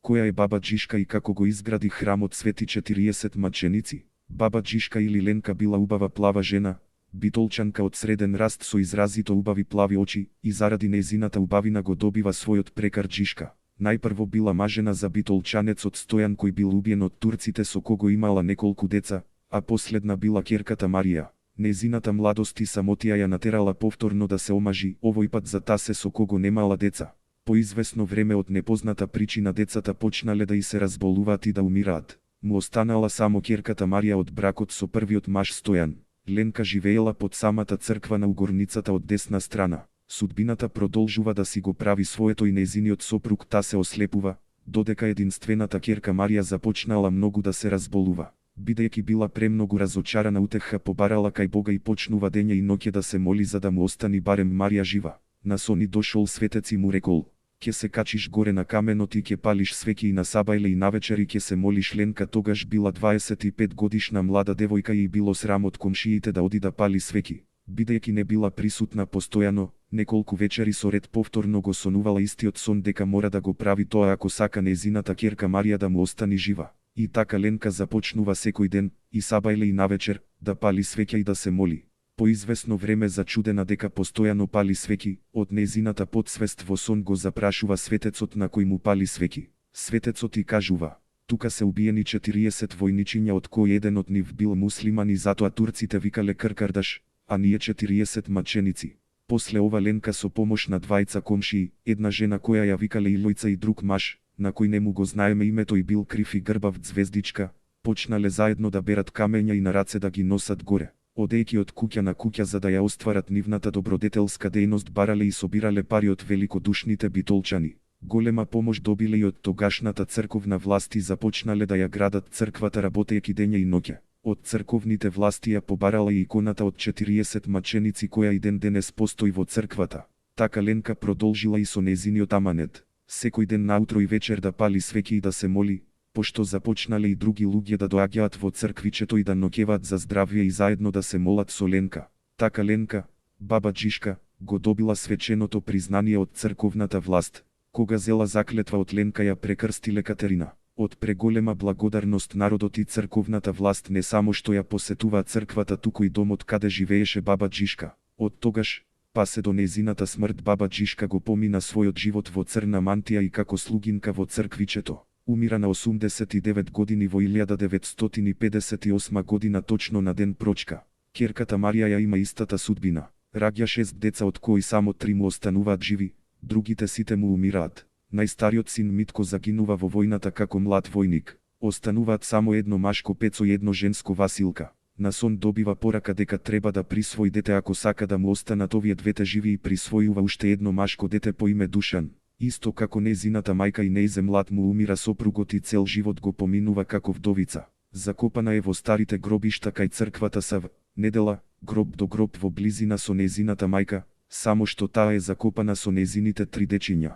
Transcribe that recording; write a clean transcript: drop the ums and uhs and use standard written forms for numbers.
Која е баба Джишка и како го изгради храмот Свети 40 маченици? Баба Джишка или Ленка била убава плава жена, битолчанка од среден раст со изразито убави плави очи, и заради нејзината убавина го добива својот прекар Джишка. Најпрво била мажена за битолчанецот Стојан кој бил убиен од турците со кого имала неколку деца, а последна била ќерката Марија. Нејзината младост и самотија ја натерала повторно да се омажи, овој пат за тасе со кого немала деца. По извесно време од непозната причина децата почнале да и се разболуваат и да умираат. Му останала само ќерката Марија од бракот со првиот маж Стојан. Ленка живеела под самата црква на угорницата од десна страна. Судбината продолжува да си го прави своето и нејзиниот сопруг та се ослепува, додека единствената ќерка Марија започнала многу да се разболува. Бидејќи била премногу разочарана утеха побарала кај Бога и почнува дење и ноќе да се моли за да му остани барем Марија жива. На сони дошол светец и му рекол: ќе се качиш горе на каменот и ќе палиш свеќи и на сабајле и навечер и ќе се молиш. Ленка тогаш била 25 годишна млада девојка и било срам од комшиите да оди да пали свеќи. Бидејќи не била присутна постојано, неколку вечери со ред повторно го сонувала истиот сон дека мора да го прави тоа ако сака нејзината ќерка Марија да му остани жива. И така Ленка започнува секој ден, и сабајле и навечер, да пали свеќа и да се моли. По извесно време зачудена дека постојано пали свеќи, од нејзината потсвест во сон го запрашува светецот на кој му пали свеќи. Светецот и кажува: тука се убиени 40 војничиња од кој еден од нив бил муслиман и затоа турците викале Кркардаш, а ние 40 маченици. После ова Ленка со помош на двајца комшии, една жена која ја викале Илојца и друг маж, на кој не му го знаеме името и бил крив и грбав Звездичка, почнале заедно да берат камења и на раце да ги носат горе. Одејќи од куќа на куќа за да ја остварат нивната добродетелска дејност барале и собирале пари од великодушните битолчани. Голема помош добиле и од тогашната црковна власт и започнале да ја градат црквата работејќи дење и ноќе. Од црковните власти ја побарала и иконата од 40 маченици која и ден денес постои во црквата. Така Ленка продолжила и со нејзиниот аманет. Секој ден наутро и вечер да пали свеќи и да се моли, пошто започнале и други луѓе да доаѓаат во црквичето и да ноќеваат за здравје и заедно да се молат со Ленка. Така Ленка, баба Джишка, го добила свеченото признание од црковната власт. Кога зела заклетва од Ленка ја прекрстиле Катерина. Од преголема благодарност народот и црковната власт не само што ја посетуваа црквата туку и домот каде живееше баба Джишка. Од тогаш, па се до нејзината смрт баба Джишка го помина својот живот во црна мантија и како слугинка во црквичето. Умира на 89 години во 1958 година точно на ден прочка. Ќерката Марија ја има истата судбина. Раѓа 6 деца од кои само 3 му остануваат живи, другите сите му умираат. Најстариот син Митко загинува во војната како млад војник. Остануваат само едно машко Пецо и едно женско Василка. На сон добива порака дека треба да присвои дете ако сака да му останат овие двете живи и присвојува уште едно машко дете по име Душан. Исто како нејзината мајка и нејзе млад му умира сопругот и цел живот го поминува како вдовица. Закопана е во старите гробишта кај црквата Сав, Недела, гроб до гроб во близина со нејзината мајка, само што таа е закопана со нејзините 3 дечиња.